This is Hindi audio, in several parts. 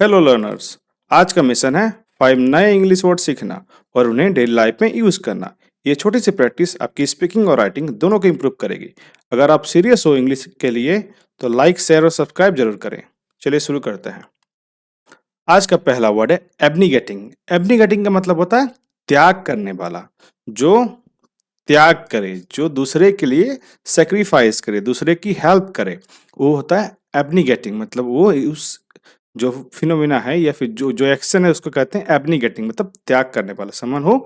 Hello learners. आज का मिशन है 5 नए इंग्लिश वर्ड सीखना और उन्हें डेली लाइफ में यूज करना। ये छोटी सी प्रैक्टिस आपकी स्पीकिंग और राइटिंग दोनों को इम्प्रूव करेगी। अगर आप सीरियस हो इंग्लिश के लिए तो लाइक, शेयर और सब्सक्राइब जरूर करें। चलिए शुरू करते हैं। आज का पहला वर्ड है एब्निगेटिंग। एब्निगेटिंग का मतलब होता है त्याग करने वाला। जो त्याग करे, जो दूसरे के लिए सेक्रीफाइस करे, दूसरे की हेल्प करे, वो होता है एब्निगेटिंग। मतलब वो उस जो फिनोमिना है या फिर जो जो एक्शन है उसको कहते हैं एब्निगेटिंग, मतलब त्याग करने वाला। समन हो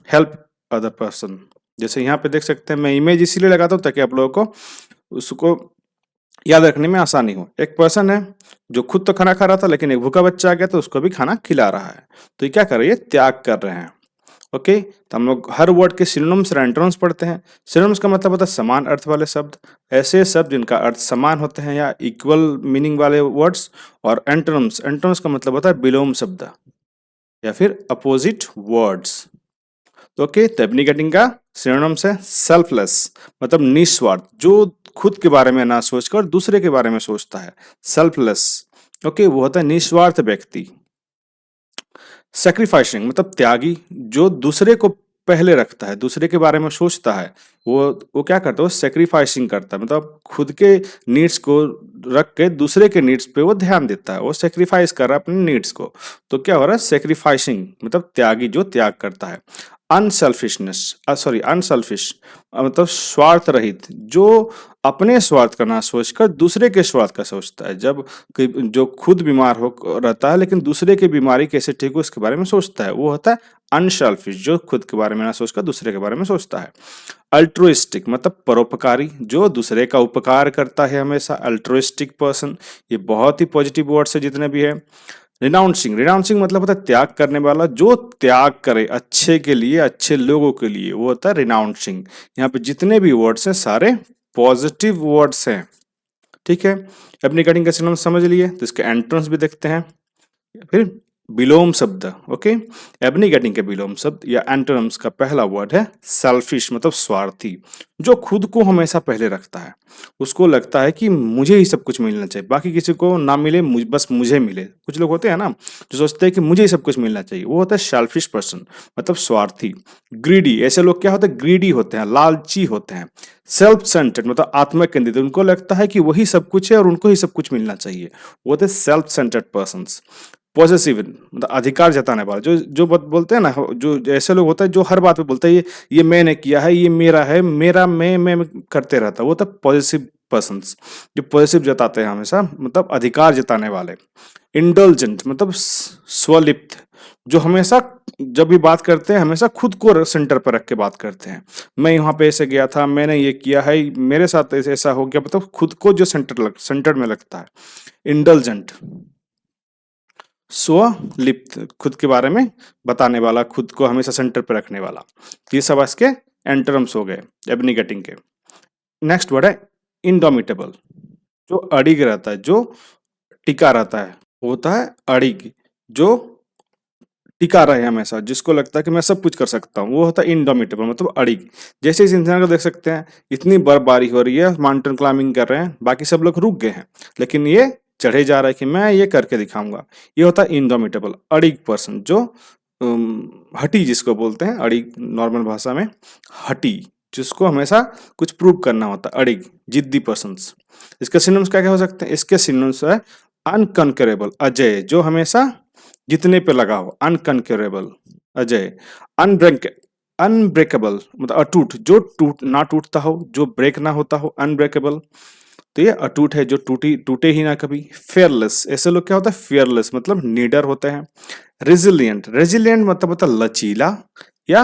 हेल्प अदर पर्सन। जैसे यहाँ पे देख सकते हैं, मैं इमेज इसीलिए लगाता हूँ ताकि आप लोगों को उसको याद रखने में आसानी हो। एक पर्सन है जो खुद तो खाना खा रहा था, लेकिन एक भूखा बच्चा आ गया तो उसको भी खाना खिला रहा है। तो ये क्या कर रही है? त्याग कर रहे हैं। ओके, तो हम लोग हर वर्ड के सिनोनिम्स और एंटोनिम्स पढ़ते हैं। सिनोनिम्स का मतलब होता है समान अर्थ वाले शब्द, ऐसे शब्द जिनका अर्थ समान होते हैं या इक्वल मीनिंग वाले वर्ड्स। और एंटोनिम्स, एंटोनिम्स का मतलब होता है विलोम शब्द या फिर अपोजिट वर्ड्स। तो ओके, तो एब्निगेटिंग का सिनोनिम्स है सेल्फलेस, मतलब निस्वार्थ, जो खुद के बारे में ना सोचकर दूसरे के बारे में सोचता है। सेल्फलेस, ओके, वो होता है निस्वार्थ व्यक्ति। सेक्रीफाइसिंग मतलब त्यागी, जो दूसरे को पहले रखता है, दूसरे के बारे में सोचता है। वो क्या करता है? वो सेक्रीफाइसिंग करता है, मतलब खुद के नीड्स को रख के दूसरे के नीड्स पे वो ध्यान देता है। वो सेक्रीफाइस कर रहा है अपने नीड्स को। तो क्या हो रहा है? सेक्रीफाइसिंग मतलब त्यागी, जो त्याग करता है। अनसेल्फिशनेस, सॉरी अनसेल्फिश मतलब स्वार्थ रहित, जो अपने स्वार्थ का ना सोचकर दूसरे के स्वार्थ का सोचता है। जब जो खुद बीमार हो रहता है लेकिन दूसरे की बीमारी कैसे ठीक हो इसके बारे में सोचता है, वो होता है अनसेल्फिश, जो खुद के बारे में ना सोचकर दूसरे के बारे में सोचता है। अल्ट्रुइस्टिक मतलब परोपकारी, जो दूसरे का उपकार करता है हमेशा। अल्ट्रुइस्टिक पर्सन, ये बहुत ही पॉजिटिव वर्ड्स है जितने भी है। रिनाउंसिंग, रिनाउंसिंग मतलब होता है त्याग करने वाला, जो त्याग करे अच्छे के लिए, अच्छे लोगों के लिए, वो होता है रिनाउंसिंग। यहाँ पे जितने भी वर्ड्स हैं सारे पॉजिटिव वर्ड्स हैं। ठीक है, अपनी कटिंग का सिनोनिम समझ लिए, तो इसके एंट्रेंस भी देखते हैं। फिर विलोम शब्द, ओके, एब्निगेटिंग के विलोम शब्द या एंटोनिम्स का पहला वर्ड है सेल्फिश, मतलब स्वार्थी, जो खुद को हमेशा पहले रखता है। उसको लगता है कि मुझे ही सब कुछ मिलना चाहिए, बाकी किसी को ना मिले, बस मुझे मिले। कुछ लोग होते हैं ना जो सोचते हैं कि मुझे ही सब कुछ मिलना चाहिए, वो होता है सेल्फिश पर्सन, मतलब स्वार्थी। ग्रीडी, ऐसे लोग क्या होते हैं? ग्रीडी होते हैं, लालची होते हैं। सेल्फ सेंटर्ड मतलब आत्म केंद्रित, उनको लगता है कि वही सब कुछ है और उनको ही सब कुछ मिलना चाहिए, वो होते हैं सेल्फ सेंटर्ड पर्सन्स। पॉसेसिव मतलब अधिकार जताने वाला, जो बोलते हैं ना, जो ऐसे लोग होते हैं जो हर बात पे बोलते हैं ये मैंने किया है, ये मेरा है, मेरा मैं करते रहता है, वो तो पॉसेसिव पर्सन्स, जो पॉसेसिव जताते हैं हमेशा, मतलब अधिकार जताने वाले। इंडल्जेंट मतलब स्वलिप्त, जो हमेशा जब भी बात करते हैं हमेशा खुद को सेंटर पर रख के बात करते हैं। मैं यहाँ पे ऐसे गया था, मैंने ये किया है, मेरे साथ ऐसा हो गया, मतलब खुद को जो सेंटर में लगता है। इंडल्जेंट, स्वलिप्त, खुद के बारे में बताने वाला, खुद को हमेशा सेंटर पर रखने वाला। ये सब इसके एंटरम्स हो गए एब्निगेटिंग के। नेक्स्ट वर्ड है इंडोमिटेबल, जो अड़िग रहता है, जो टिका रहता है, होता है अड़िग, जो टिका रहे हमेशा, जिसको लगता है कि मैं सब कुछ कर सकता हूँ, वो होता है इंडोमिटेबल, मतलब अड़िग। जैसे इस इंसान को देख सकते हैं, इतनी बर्फबारी हो रही है, माउंटेन क्लाइंबिंग कर रहे हैं, बाकी सब लोग रुक गए हैं, लेकिन ये चढ़े जा रहा है कि मैं ये करके दिखाऊंगा। ये होता है इंडोमिटेबल, अड़िग पर्सन, जो हटी जिसको बोलते हैं, अड़िग नॉर्मल भाषा में हटी, जिसको हमेशा कुछ प्रूव करना होता है, अड़िग, जिद्दी पर्सन्स। इसके सिनोनिम्स क्या क्या हो सकते हैं? इसके सिनोनिम्स है अनकंकरेबल, अजय, जो हमेशा जितने पे लगा हो, अनकंकरेबल अजय। अनब्रेक अनब्रेकेबल मतलब अटूट, जो ना टूटता हो, जो ब्रेक ना होता हो, अनब्रेकेबल। तो ये अटूट है, जो टूटे ही ना कभी। फेयरलेस, ऐसे लोग क्या होता है? फेयरलेस मतलब निडर होते हैं। रेजिलियंट, रेजिलियंट मतलब होता है लचीला या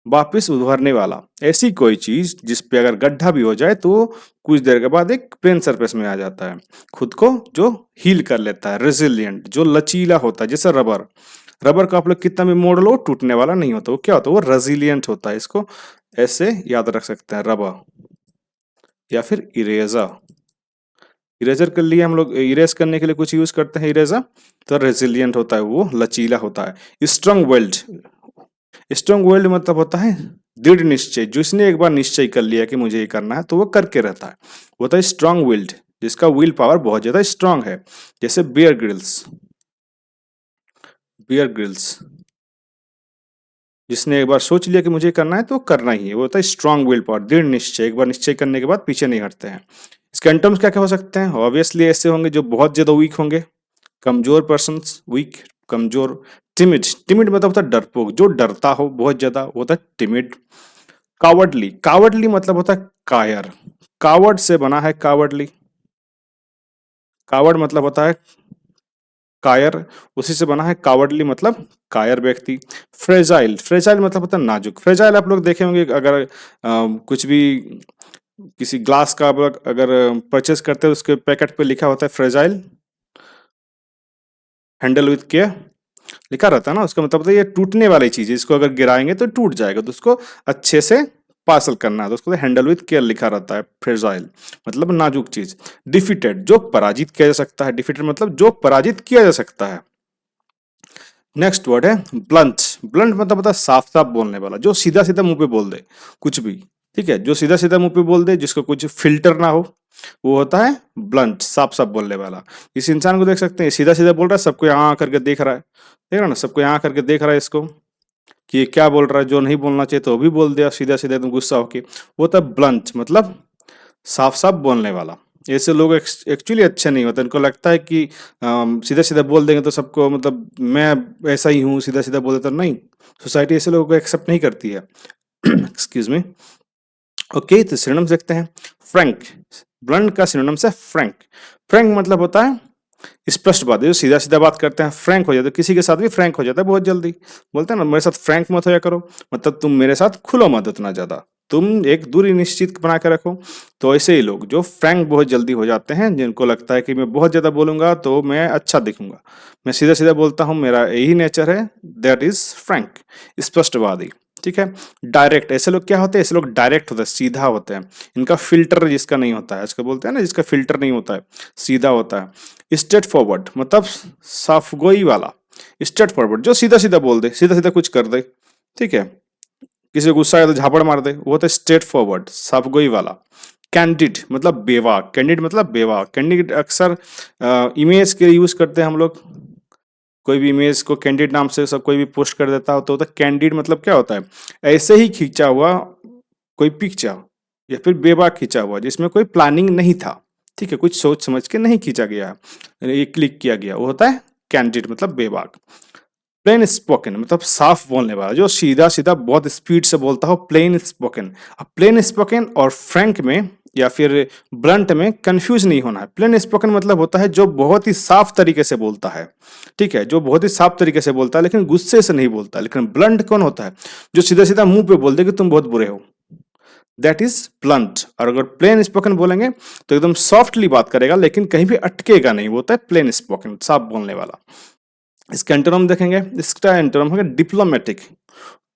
वापिस उभरने वाला, ऐसी कोई चीज जिस पे अगर गड्ढा भी हो जाए तो कुछ देर के बाद एक प्लेन सरफेस में आ जाता है, खुद को जो हील कर लेता है। रेजिलियंट, जो लचीला होता है, जैसे रबर, रबर को आप लोग कितना भी मोड़ लो टूटने वाला नहीं होता, वो क्या होता है? वो रेजिलियंट होता है। इसको ऐसे याद रख सकते हैं, रबर। या फिर इरेजर, इरेजर के लिए हम लोग इरेज करने के लिए कुछ यूज करते हैं इरेजर, तो रेजिलियंट होता है, वो लचीला होता है। स्ट्रॉन्ग विल्ड, स्ट्रॉन्ग विल्ड मतलब होता है दृढ़ निश्चय, जिसने एक बार निश्चय कर लिया कि मुझे ये करना है तो वो करके रहता है, वो होता है स्ट्रॉन्ग विल्ड। जिसका विल पावर बहुत ज्यादा स्ट्रांग है, जैसे बियर ग्रिल्स। बियर ग्रिल्स जिसने एक बार सोच लिया कि मुझे करना है तो करना ही है, वो होता है स्ट्रांग विल पावर, दृढ़ निश्चय। एक बार निश्चय करने के बाद पीछे नहीं हटते हैं। इसके एंटोम्स क्या क्या हो सकते हैं? ऑब्वियसली ऐसे होंगे जो बहुत ज्यादा वीक होंगे, कमजोर पर्सन्स, वीक, कमजोर। टिमिड, टिमिड मतलब होता है डरपोक, जो डरता हो बहुत ज्यादा, वो होता है टिमिड। कावर्डली, कावर्डली मतलब होता है कायर, कावर्ड से बना है कावर्डली। कावर्ड मतलब होता है कायर, उसी से बना है कावर्डली मतलब कायर व्यक्ति। फ्रेजाइल, फ्रेजाइल मतलब होता है नाजुक। फ्रेजाइल आप लोग देखे होंगे, अगर कुछ भी किसी ग्लास का आप लोग अगर परचेस करते हैं, उसके पैकेट पे लिखा होता है फ्रेजाइल, हैंडल विथ केयर लिखा रहता है ना, उसका मतलब होता है ये टूटने वाली चीज है, इसको अगर गिराएंगे तो टूट जाएगा, तो उसको अच्छे से पार्सल करना है, तो उसको हैंडल विथ केयर लिखा रहता है। फ्रेजाइल मतलब नाजुक चीज। डिफीटेड, जो पराजित किया जा सकता है, डिफीटेड मतलब जो पराजित किया जा सकता है। नेक्स्ट वर्ड है ब्लंट। ब्लंट मतलब होता है साफ साफ बोलने वाला, जो सीधा सीधा मुंह पे बोल दे कुछ भी। ठीक है, जो सीधा सीधा मुंह पे बोल दे, जिसको कुछ फिल्टर ना हो, वो होता है ब्लंट, साफ साफ बोलने वाला। इस इंसान को देख सकते हैं, सीधा सीधा बोल रहा है, सबको यहाँ करके देख रहा है, देख रहा है ना, सबको यहाँ करके देख रहा है इसको, कि ये क्या बोल रहा है, जो नहीं बोलना चाहिए तो वो भी बोल दिया सीधा सीधा एकदम गुस्सा होके। वो होता है ब्लंट मतलब साफ साफ बोलने वाला। ऐसे लोग एक्चुअली अच्छे नहीं होते, इनको लगता है कि सीधा सीधा बोल देंगे तो सबको, मतलब मैं ऐसा ही हूँ, सीधा सीधा बोल देता, नहीं, सोसाइटी ऐसे लोगों को एक्सेप्ट नहीं करती है। Excuse me. ओके, तो सिनोनिम्स देखते हैं। फ्रैंक, ब्लंट का सिनोनिम्स है फ्रैंक। फ्रैंक मतलब होता है स्पष्टवादी, जो सीधा सीधा बात करते हैं, फ्रैंक हो जाते हैं, किसी के साथ भी फ्रैंक हो जाता है बहुत जल्दी। बोलते हैं ना, मेरे साथ फ्रैंक मत होया करो, मतलब तुम मेरे साथ खुलो मत उतना ज्यादा, तुम एक दूरी निश्चित बना के रखो। तो ऐसे ही लोग जो फ्रैंक बहुत जल्दी हो जाते हैं, जिनको लगता है कि मैं बहुत ज्यादा बोलूंगा तो मैं अच्छा दिखूंगा, मैं सीधा सीधा बोलता हूँ, मेरा यही नेचर है, दैट इज फ्रैंक, स्पष्टवादी। ठीक है। डायरेक्ट, ऐसे लोग क्या होते हैं? ऐसे लोग डायरेक्ट होते हैं, सीधा होते हैं, इनका फिल्टर जिसका नहीं होता है, आजकल बोलते हैं ना जिसका फिल्टर नहीं होता है, सीधा होता है। स्ट्रेट फॉरवर्ड मतलब साफगोई वाला, स्ट्रेट फॉरवर्ड जो सीधा सीधा बोल दे, सीधा सीधा कुछ कर दे। ठीक है, किसी को गुस्सा आया तो झापड़ मार दे, वो होता है स्ट्रेट फॉरवर्ड, साफगोई वाला। कैंडिड मतलब बेवाक, कैंडिड मतलब बेवाक। कैंडिड अक्सर इमेज के यूज करते हैं हम लोग, कोई भी इमेज को कैंडिड नाम से सब कोई भी पोस्ट कर देता हो तो होता है कैंडिड। मतलब क्या होता है? ऐसे ही खींचा हुआ कोई पिक्चर, या फिर बेबाक खींचा हुआ जिसमें कोई प्लानिंग नहीं था। ठीक है, कुछ सोच समझ के नहीं खींचा गया, ये क्लिक किया गया, वो होता है कैंडिड मतलब बेबाक। प्लेन स्पोकन मतलब साफ बोलने वाला, जो सीधा सीधा बहुत स्पीड से बोलता हो, प्लेन स्पोकन। अब प्लेन स्पोकन और फ्रैंक में या फिर ब्लंट में कंफ्यूज नहीं होना है। प्लेन स्पोकन मतलब होता है जो बहुत ही साफ तरीके से बोलता है। ठीक है, जो बहुत ही साफ तरीके से बोलता है लेकिन गुस्से से नहीं बोलता। लेकिन ब्लंट कौन होता है? जो सीधा सीधा मुंह पे बोल दे कि तुम बहुत बुरे हो, दैट इज ब्लंट। और अगर प्लेन स्पोकन बोलेंगे तो एकदम सॉफ्टली बात करेगा, लेकिन कहीं भी अटकेगा नहीं, वो होता है प्लेन स्पोकन, साफ बोलने वाला। इसका एंटोनिम देखेंगे, इसका एंटोनिम है डिप्लोमेटिक,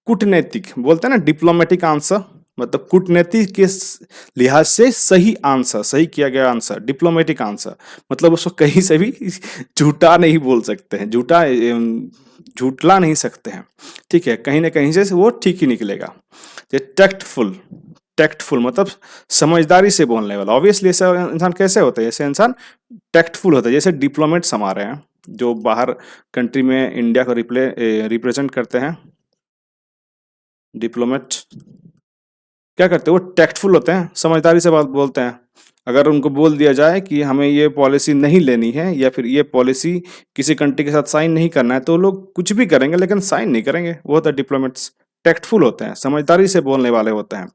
कूटनैतिक। बोलते हैं ना डिप्लोमेटिक आंसर, मतलब कूटनीति के लिहाज से सही आंसर, सही किया गया आंसर, डिप्लोमेटिक आंसर। मतलब उसको कहीं से भी झूठा नहीं बोल सकते हैं, झूठला नहीं सकते हैं। ठीक है, कहीं ना कहीं से वो ठीक ही निकलेगा। टैक्टफुल, टैक्टफुल मतलब समझदारी से बोलने वाला। ऑब्वियसली ऐसा इंसान कैसे होता है? ऐसे इंसान टैक्टफुल होता है। जैसे डिप्लोमेट्स हमारे हैं जो बाहर कंट्री में इंडिया को रिप्रेजेंट करते हैं, डिप्लोमेट क्या करते हैं? वो टैक्टफुल होते हैं, समझदारी से बात बोलते हैं। अगर उनको बोल दिया जाए कि हमें ये पॉलिसी नहीं लेनी है या फिर ये पॉलिसी किसी कंट्री के साथ साइन नहीं करना है, तो लोग कुछ भी करेंगे लेकिन साइन नहीं करेंगे। वो होता है डिप्लोमेट्स, टैक्टफुल होते हैं, समझदारी से बोलने वाले होते हैं।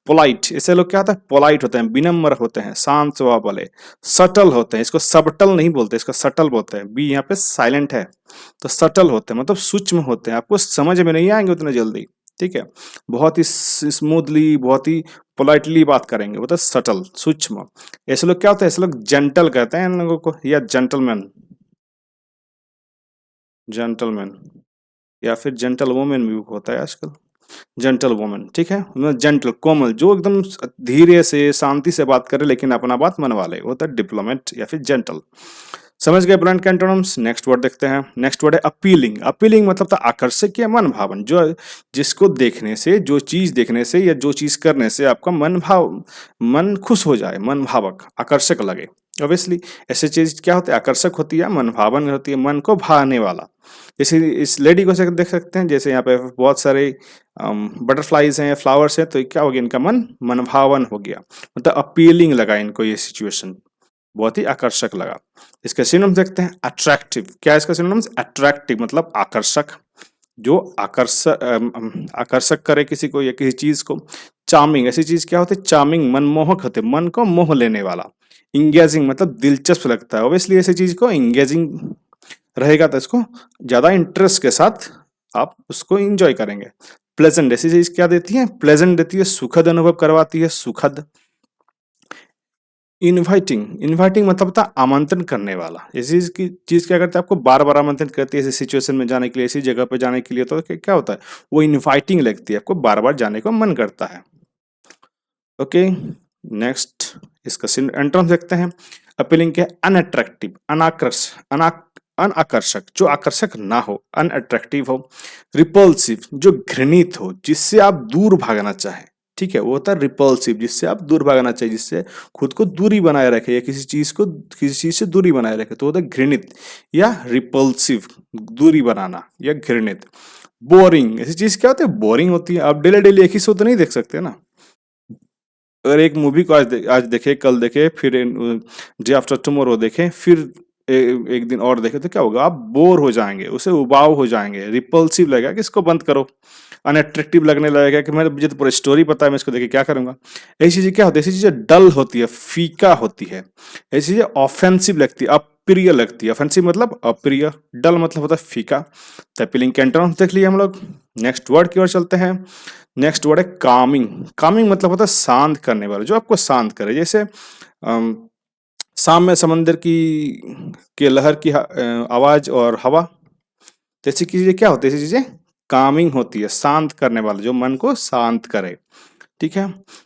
पोलाइट, ऐसे लोग क्या होता है? पोलाइट होते हैं, विनम्र होते हैं, शांत स्वभाव वाले। सटल होते हैं, इसको सबटल नहीं बोलते, इसको सटल बोलते हैं, बी यहाँ पे साइलेंट है, तो सटल होते हैं मतलब सूक्ष्म होते हैं, आपको समझ में नहीं आएंगे उतने जल्दी। ठीक है, बहुत ही स्मूथली, बहुत ही पोलाइटली बात करेंगे, वो तो सटल, सूक्ष्म। ऐसे लोग क्या होते हैं? ऐसे लोग जेंटल कहते हैं इन लोगों को, या जेंटलमैन, जेंटलमैन, या फिर जेंटल वुमेन भी होता है आजकल, जेंटल वुमन। ठीक है, जेंटल, कोमल, जो एकदम धीरे से शांति से बात करे लेकिन अपना बात मनवा ले, वो होता है डिप्लोमेट या फिर जेंटल। समझ गए ब्लंट के एंटोनिम्स? नेक्स्ट वर्ड देखते हैं। नेक्स्ट वर्ड है अपीलिंग। अपीलिंग मतलब था आकर्षक या मन भावन, जो जिसको देखने से, जो चीज देखने से या जो चीज करने से आपका मन खुश हो जाए, मन भावक, आकर्षक लगे, ऑब्वियसली ऐसी चीज क्या होती है, आकर्षक होती है, मनभावन होती है, मन को भाने वाला। जैसे इस लेडी को देख सकते हैं, जैसे यहाँ पे बहुत सारे बटरफ्लाईज हैं, फ्लावर्स हैं, तो क्या हो गया, इनका मन मनभावन हो गया, मतलब अपीलिंग लगा इनको ये सिचुएशन, बहुत ही आकर्षक लगा। इसके सिनोनिम्स देखते हैं, अट्रैक्टिव। क्या है इसका सिनोनिम्स? अट्रैक्टिव मतलब आकर्षक, जो आकर्षक करे किसी को या किसी चीज को। चार्मिंग, ऐसी चीज क्या होती है, चार्मिंग मनमोहक होते, मन को मोह लेने वाला। इंगेजिंग मतलब दिलचस्प लगता है, ऑब्वियसली ऐसी चीज को इंगेजिंग रहेगा तो इसको ज्यादा इंटरेस्ट के साथ आप उसको एंजॉय करेंगे। प्लेजेंट, ऐसी चीज क्या देती है, प्लेजेंट देती है, सुखद अनुभव करवाती है, सुखद। इनवाइटिंग, इनवाइटिंग मतलब होता है आमंत्रण करने वाला। ऐसी चीज क्या करता है, आपको बार बार आमंत्रण करती है ऐसी सिचुएशन में जाने के लिए, ऐसी जगह पे जाने के लिए, तो क्या होता है, वो इनवाइटिंग लगती है, आपको बार बार जाने को मन करता है। ओके, नेक्स्ट इसका एंटोनिम देखते हैं। अपीलिंग क्या है, अनअट्रैक्टिव, अनाकर्षक, जो आकर्षक ना हो, अनअट्रैक्टिव हो। रिपल्सिव, जो घृणित हो, जिससे आप दूर भागना चाहें, ठीक है, वो होता है रिपल्सिव, जिससे आप दूर भागना चाहिए, जिससे खुद को दूरी बनाए रखे या किसी चीज से दूरी बनाए रखे, तो होता है घृणित या रिपल्सिव, दूरी बनाना या घृणित। बोरिंग, ऐसी चीज क्या होती है, बोरिंग होती है, आप डेली डेली एक ही शो तो नहीं देख सकते ना। अगर एक मूवी को आज देखे, कल देखे, फिर डे आफ्टर टुमारो देखें, फिर एक दिन और देखे, तो क्या होगा, आप बोर हो जाएंगे, उसे उबाऊ हो जाएंगे, रिपल्सिव लगेगा कि इसको बंद करो, अनअट्रैक्टिव लगने लगेगा कि मुझे तो पूरी स्टोरी पता है, मैं इसको देखे क्या करूंगा। ऐसी चीजें क्या होती है, ऐसी चीजें डल होती है, फीका होती है। ऐसी चीजें ऑफेंसिव लगती है, अप्रिय लगती है। ऑफेंसिव मतलब अप्रिय, डल मतलब होता है फीका। तो अपीलिंग के एंटोनिम्स देख लिए हम लोग। नेक्स्ट वर्ड की ओर चलते हैं। नेक्स्ट वर्ड है कामिंग। कामिंग मतलब होता है शांत करने वाला, जो आपको शांत करे। जैसे शाम में समंदर की लहर की आवाज और हवा, जैसी चीजें क्या होती है, ऐसी चीजें कामिंग होती है, शांत करने वाला, जो मन को शांत करे, ठीक है।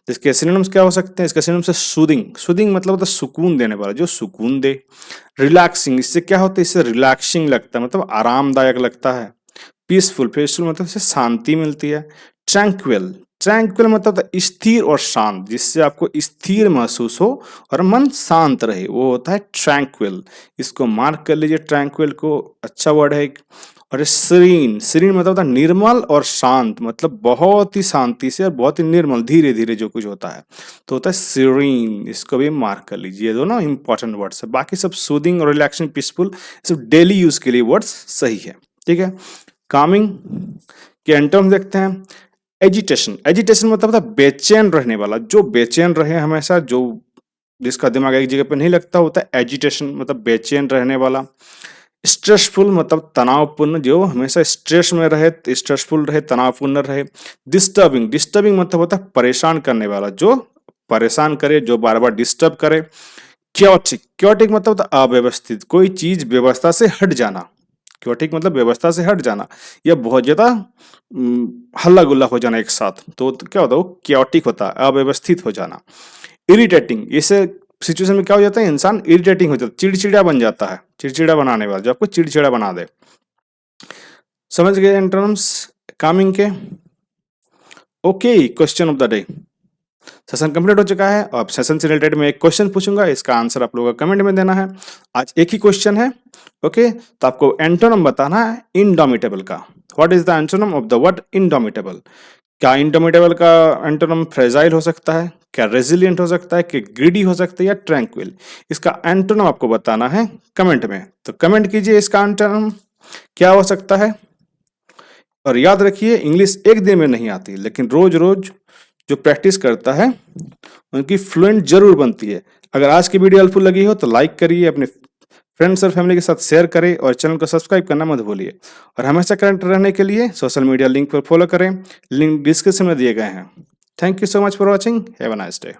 इसके सिनोनिम्स क्या हो सकते हैं, इसका सिनोनिम्स है सूदिंग। सूदिंग मतलब होता है सुकून देने वाला, जो सुकून दे। रिलैक्सिंग, इससे क्या होता है, इससे रिलैक्सिंग लगता है, मतलब आरामदायक लगता है। पीसफुल, पीसफुल मतलब इससे शांति मिलती है। ट्रैंक्विल, ट्रैंक्विल मतलब होता है स्थिर और शांत, जिससे आपको स्थिर महसूस हो और मन शांत रहे, वो होता है ट्रैंक्विल। इसको मार्क कर लीजिए, ट्रैंक्विल को, अच्छा वर्ड है एक। और सीरीन, सीरीन मतलब होता है निर्मल और शांत, मतलब बहुत ही शांति से और बहुत ही निर्मल, धीरे धीरे जो कुछ होता है, तो होता है सीरीन। इसको भी मार्क कर लीजिए, दोनों इंपॉर्टेंट वर्ड्स है। बाकी सब सूदिंग और रिलैक्सिंग, पीसफुल, सब डेली यूज के लिए वर्ड्स सही है, ठीक है। कामिंग के एंटोनिम देखते हैं। एजिटेशन, एजिटेशन मतलब होता है बेचैन रहने वाला, जो बेचैन रहे हमेशा, जो जिसका दिमाग एक जगह पे नहीं लगता, होता है एजिटेशन, मतलब बेचैन रहने वाला। स्ट्रेसफुल मतलब तनावपूर्ण, जो हमेशा स्ट्रेस में रहे, स्ट्रेसफुल रहे, तनावपूर्ण रहे। डिस्टर्बिंग, डिस्टर्बिंग मतलब होता है परेशान करने वाला, जो परेशान करे, जो बार बार डिस्टर्ब करे। क्योटिक, क्योटिक मतलब होता है अव्यवस्थित, कोई चीज व्यवस्था से हट जाना। क्योटिक मतलब व्यवस्था से हट जाना, या बहुत ज्यादा हल्ला गुल्ला हो जाना एक साथ, तो क्या होता है, वो क्योटिक होता है, अव्यवस्थित हो जाना। इरिटेटिंग, इसे सिचुएशन में क्या हो जाता है, इंसान इरिटेटिंग हो जाता है, चिड़चिड़ा बन जाता है, चिड़चिड़ा बनाने वाला, जो आपको चिड़चिड़ा बना दे। समझ गए एंटोनिम्स कामिंग के? Okay, question of the day. Session complete हो चुका है। अब सेशन से रिलेटेड मैं एक क्वेश्चन पूछूंगा, इसका आंसर आप लोगों को कमेंट में देना है। आज एक ही क्वेश्चन है, ओके। तो आपको एंटोनिम बताना है इंडोमिटेबल का। What is the antonym of the word indomitable? क्या इंडोमिटेबल का एंटोनिम फ्रेजाइल हो सकता है, क्या रेजिलियंट हो सकता है, कि ग्रीडी हो सकता है, या ट्रैंक्विल? इसका एंटोनिम आपको बताना है कमेंट में, तो कमेंट कीजिए इसका एंटोनिम क्या हो सकता है। और याद रखिए, इंग्लिश एक दिन में नहीं आती, लेकिन रोज रोज जो प्रैक्टिस करता है उनकी फ्लुएंट जरूर बनती है। अगर आज की वीडियो हेल्पफुल लगी हो तो लाइक करिए, अपने फ्रेंड्स और फैमिली के साथ शेयर करें, और चैनल को सब्सक्राइब करना मत भूलिए। और हमेशा करंट रहने के लिए सोशल मीडिया लिंक पर फॉलो करें, लिंक डिस्क्रिप्शन में दिए गए हैं। Thank you so much for watching, have a nice day.